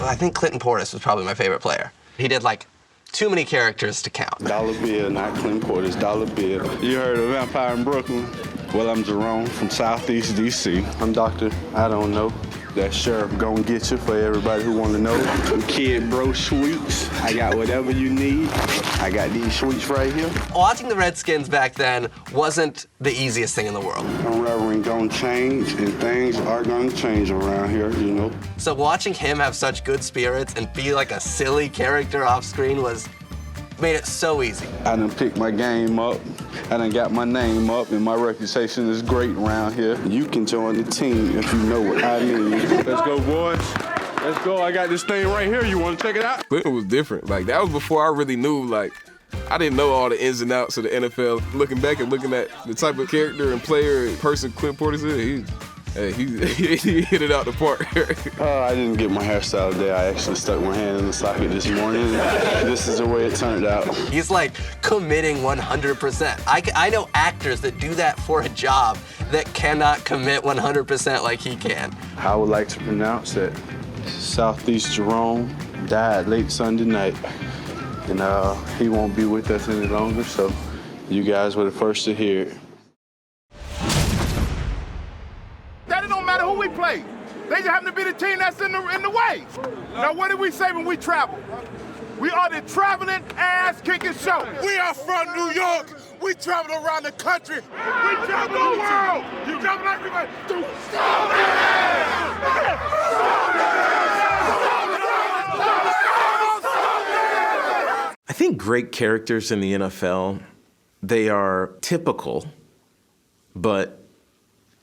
I think Clinton Portis was probably my favorite player. He did like too many characters to count. Dollar Bill, not Clinton Portis, Dollar Bill. You heard of Vampire in Brooklyn? Well, I'm Jerome from Southeast D.C. I'm Dr. I don't know. That sheriff gonna get you for everybody who wanna know. Kid Bro sweets. I got whatever you need. I got these sweets right here. Watching the Redskins back then wasn't the easiest thing in the world. Reverend gonna change, and things are gonna change around here, you know. So watching him have such good spirits and be like a silly character off screen made it so easy. I done picked my game up. I done got my name up, and my reputation is great around here. You can join the team if you know what I mean. Let's go, boys. Let's go. I got this thing right here. You want to check it out? Clinton was different. Like, that was before I really knew, like, I didn't know all the ins and outs of the NFL. Looking back and looking at the type of character and player and person Clinton Portis is, he hit it out the park. I didn't get my hairstyle today. I actually stuck my hand in the socket this morning. This is the way it turned out. He's like committing 100%. I know actors that do that for a job that cannot commit 100% like he can. I would like to pronounce that Southeast Jerome died late Sunday night. And he won't be with us any longer, so you guys were the first to hear it. That it don't matter who we play. They just happen to be the team that's in the way. Now, what did we say when we travel? We are the traveling ass-kicking show. We are from New York. We travel around the country. We travel the world. You travel everywhere. I think great characters in the NFL, they are typical, but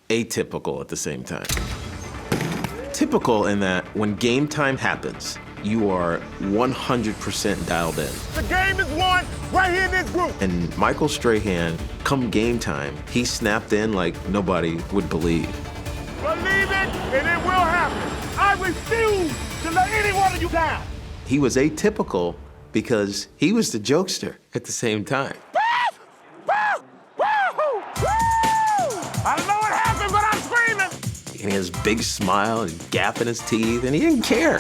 atypical at the same time. Typical in that when game time happens, you are 100% dialed in. The game is won right here in this group. And Michael Strahan, come game time, he snapped in like nobody would believe. Believe it, and it will happen. I refuse to let any one of you down. He was atypical because he was the jokester at the same time. I don't know what happened, but I'm screaming. And he has a big smile and gap in his teeth, and he didn't care.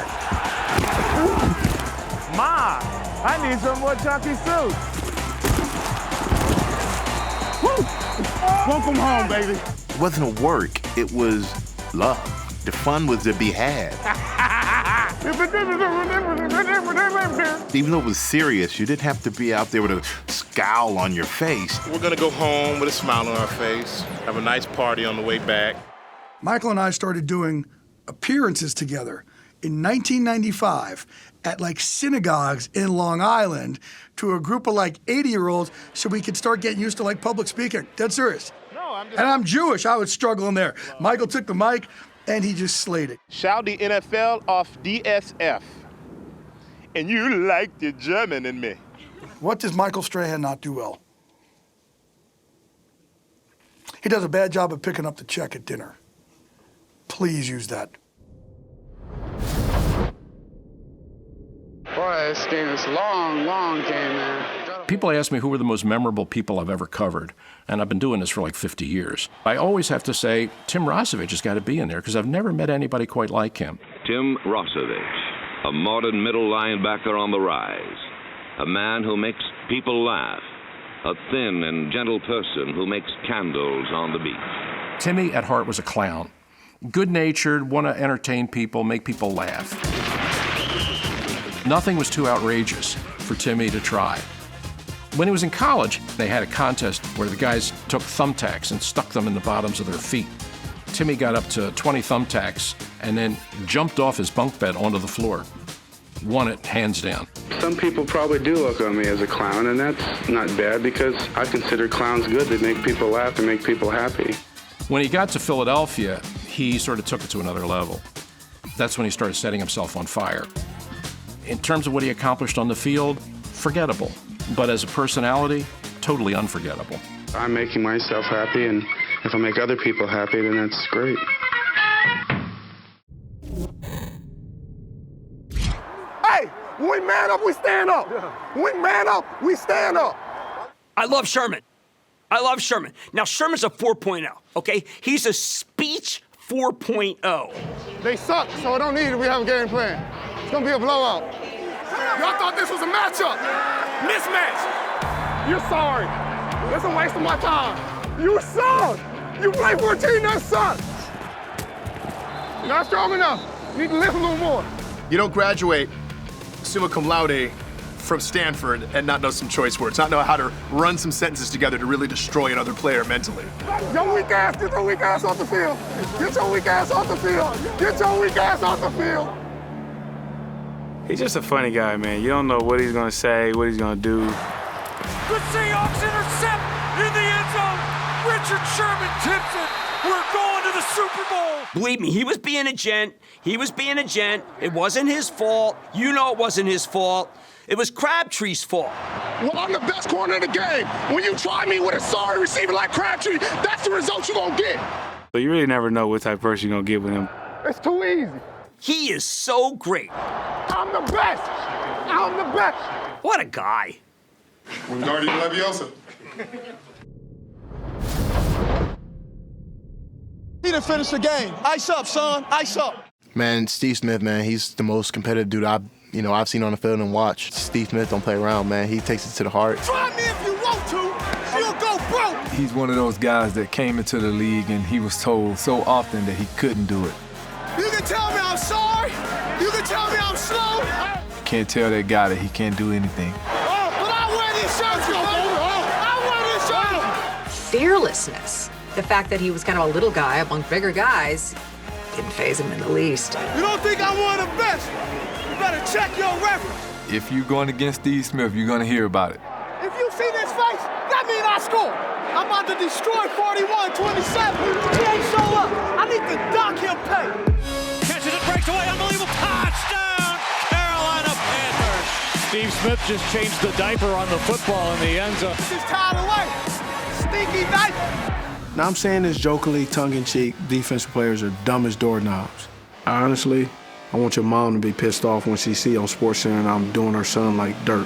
Ma, I need some more chunky soup. Woo! Welcome home, baby. It wasn't a work, it was love. The fun was to be had. Even though it was serious, you didn't have to be out there with a scowl on your face. We're gonna go home with a smile on our face, have a nice party on the way back. Michael and I started doing appearances together in 1995 at like synagogues in Long Island to a group of like 80-year-olds so we could start getting used to like public speaking. Dead serious. And I'm Jewish, I was struggling there. Michael took the mic and he just slayed it. Shout the NFL off DSF. And you like the German in me. What does Michael Strahan not do well? He does a bad job of picking up the check at dinner. Please use that. Boy, this game is a long, long game, man. People ask me who are the most memorable people I've ever covered, and I've been doing this for like 50 years. I always have to say, Tim Rossovich has got to be in there, because I've never met anybody quite like him. Tim Rossovich, a modern middle linebacker on the rise, a man who makes people laugh, a thin and gentle person who makes candles on the beach. Timmy at heart was a clown. Good-natured, want to entertain people, make people laugh. Nothing was too outrageous for Timmy to try. When he was in college, they had a contest where the guys took thumbtacks and stuck them in the bottoms of their feet. Timmy got up to 20 thumbtacks and then jumped off his bunk bed onto the floor. Won it hands down. Some people probably do look on me as a clown, and that's not bad because I consider clowns good. They make people laugh and make people happy. When he got to Philadelphia, he sort of took it to another level. That's when he started setting himself on fire. In terms of what he accomplished on the field, forgettable. But as a personality, totally unforgettable. I'm making myself happy, and if I make other people happy, then that's great. Hey, when we man up, we stand up. When we man up, we stand up. I love Sherman. I love Sherman. Now, Sherman's a 4.0, okay? He's a speech 4.0. They suck, so I don't need it. We have a game plan. It's gonna be a blowout. Y'all thought this was a matchup. Mismatch. You're sorry. That's a waste of my time. You suck. You play for a team that sucks. You're not strong enough. You need to lift a little more. You don't graduate summa cum laude from Stanford and not know some choice words, not know how to run some sentences together to really destroy another player mentally. Your weak ass, get your weak ass off the field. Get your weak ass off the field. Get your weak ass off the field. He's just a funny guy, man. You don't know what he's gonna say, what he's gonna do. The Seahawks intercept in the end zone. Richard Sherman tips it. We're going to the Super Bowl. Believe me, he was being a gent. He was being a gent. It wasn't his fault. You know it wasn't his fault. It was Crabtree's fault. Well, I'm the best corner in the game. When you try me with a sorry receiver like Crabtree, that's the result you're gonna get. But you really never know what type of person you're gonna get with him. It's too easy. He is so great. I'm the best. I'm the best. What a guy. Lombardi Leviosa. He done finished the game. Ice up, son. Ice up. Man, Steve Smith, man, he's the most competitive dude I've seen on the field and watched. Steve Smith don't play around, man. He takes it to the heart. Try me if you want to. You'll go broke. He's one of those guys that came into the league and he was told so often that he couldn't do it. You can tell me I'm sorry. You can tell me I'm slow. You can't tell that guy that he can't do anything. But I wear these shirts, I wear these shirts. Fearlessness. The fact that he was kind of a little guy among bigger guys didn't faze him in the least. You don't think I'm one of the best? You better check your reference. If you're going against Steve Smith, you're going to hear about it. If you see this face, that means I score. I'm about to destroy 41-27. He ain't show up. I need to dock him pay. Catches it, breaks away, unbelievable touchdown, Carolina Panthers. Steve Smith just changed the diaper on the football in the end zone. He's tied away. Stinky diaper. Now, I'm saying this jokingly, tongue-in-cheek, defensive players are dumb as doorknobs. Honestly, I want your mom to be pissed off when she see on SportsCenter and I'm doing her son like dirt.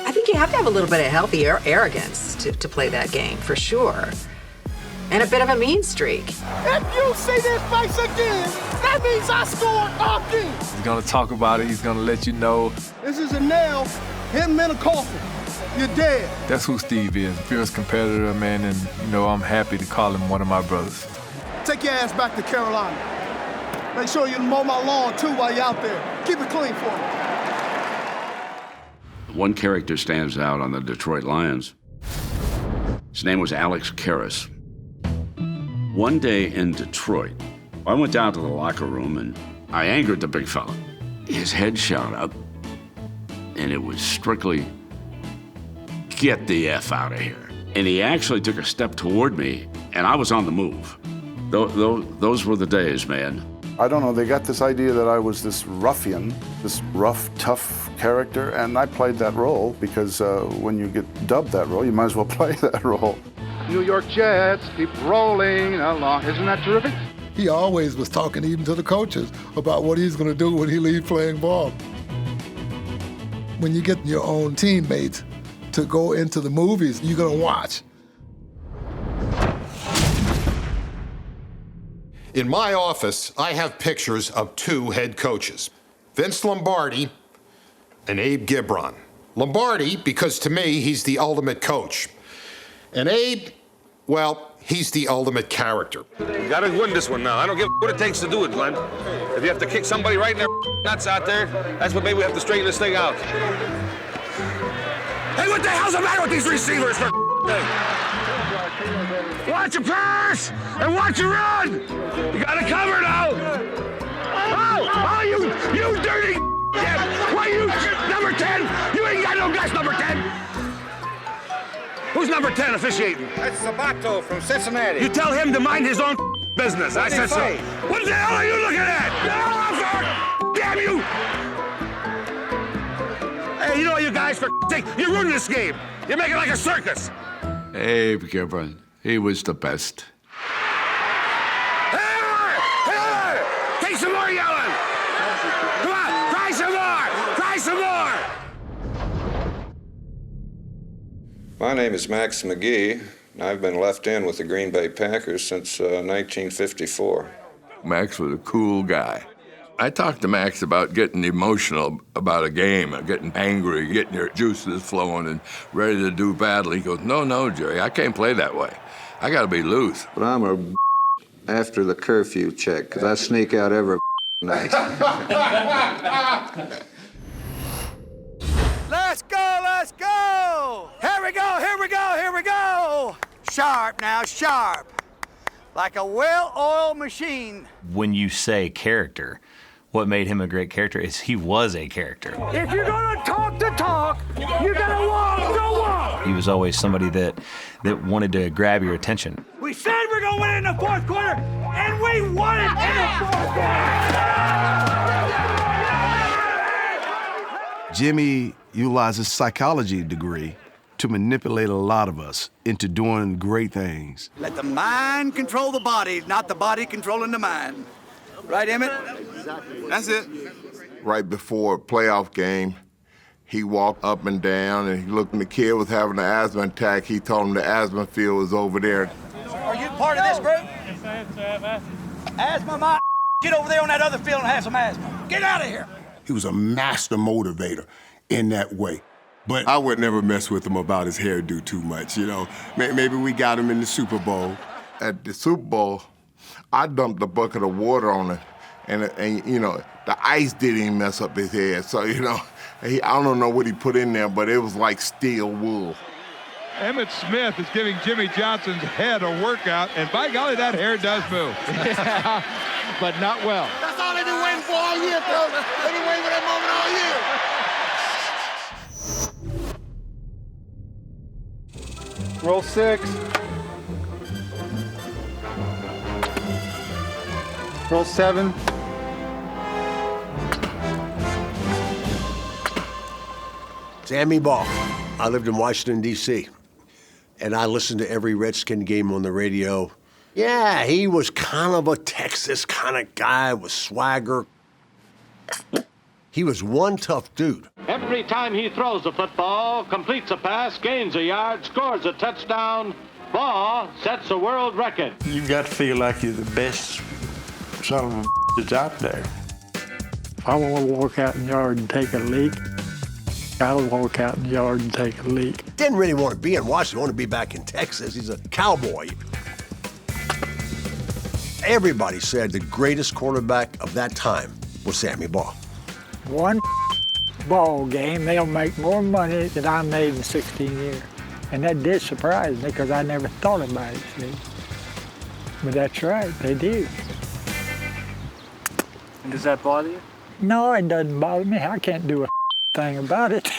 I think you have to have a little bit of healthy arrogance to play that game, for sure. And a bit of a mean streak. If you see this face again, that means I scored again. He's going to talk about it. He's going to let you know. This is a nail hitting him in a coffin. You're dead. That's who Steve is, a fierce competitor, man, and, I'm happy to call him one of my brothers. Take your ass back to Carolina. Make sure you mow my lawn, too, while you're out there. Keep it clean for me. One character stands out on the Detroit Lions. His name was Alex Karras. One day in Detroit, I went down to the locker room and I angered the big fella. His head shot up, and it was strictly, "Get the F out of here." And he actually took a step toward me, and I was on the move. Those were the days, man. I don't know, they got this idea that I was this ruffian, this rough, tough character, and I played that role because when you get dubbed that role, you might as well play that role. New York Jets keep rolling along. Isn't that terrific? He always was talking even to the coaches about what he's going to do when he leaves playing ball. When you get your own teammates to go into the movies, you're going to watch. In my office, I have pictures of two head coaches, Vince Lombardi and Abe Gibron. Lombardi, because to me, he's the ultimate coach. And Abe, well, he's the ultimate character. You gotta win this one now. I don't give what it takes to do it, Glenn. If you have to kick somebody right in their nuts out there, that's what maybe we have to straighten this thing out. Hey, what the hell's the matter with these receivers for Watch your pass and watch your run. You got it covered now. Oh, you dirty Why you number 10? You ain't got no guts, number 10. Who's number 10 officiating? That's Sabato from Cincinnati. You tell him to mind his own business. I said so. What the hell are you looking at? Damn you! Hey, you know you guys, for sake, you're ruining this game. You're making it like a circus. Abe Gibron, he was the best. Hey! Take some more yelling! Come on, try some more! Try some more! My name is Max McGee, and I've been left in with the Green Bay Packers since 1954. Max was a cool guy. I talked to Max about getting emotional about a game, getting angry, getting your juices flowing and ready to do battle. He goes, no, Jerry, I can't play that way. I got to be loose. But I'm a after the curfew check, because I sneak out every night. Let's go, let's go! Here we go, here we go, here we go! Sharp now, sharp. Like a well-oiled machine. When you say character, what made him a great character is he was a character. If you're gonna talk the talk, you gotta walk the walk! He was always somebody that wanted to grab your attention. We said we're gonna win it in the fourth quarter, and we won it in the fourth quarter! Jimmy utilized his psychology degree to manipulate a lot of us into doing great things. Let the mind control the body, not the body controlling the mind. Right, Emmett? That's it. Right before a playoff game, he walked up and down and he looked and the kid was having an asthma attack. He told him the asthma field was over there. Are you part of this group? Asthma, my get over there on that other field and have some asthma. Get out of here. He was a master motivator in that way. But I would never mess with him about his hairdo too much, you know. Maybe we got him in the Super Bowl. At the Super Bowl, I dumped a bucket of water on it, and you know, the ice didn't even mess up his head. So, you know, I don't know what he put in there, but it was like steel wool. Emmitt Smith is giving Jimmy Johnson's head a workout, and by golly, that hair does move. But not well. That's all they've been waiting for all year, bro. They've been waiting for that moment all year. Roll 6. Roll 7. Sammy Baugh. I lived in Washington, D.C., and I listened to every Redskin game on the radio. Yeah, he was kind of a Texas kind of guy with swagger. He was one tough dude. Every time he throws the football, completes a pass, gains a yard, scores a touchdown, Baugh sets a world record. You've got to feel like you're the best son of a that's out there. If I want to walk out in the yard and take a leak, I'll walk out in the yard and take a leak. Didn't really want to be in Washington, wanted to be back in Texas. He's a cowboy. Everybody said the greatest quarterback of that time was Sammy Baugh. One ball game, they'll make more money than I made in 16 years. And that did surprise me because I never thought about it, see. But that's right, they do. Does that bother you? No, it doesn't bother me. I can't do a thing about it.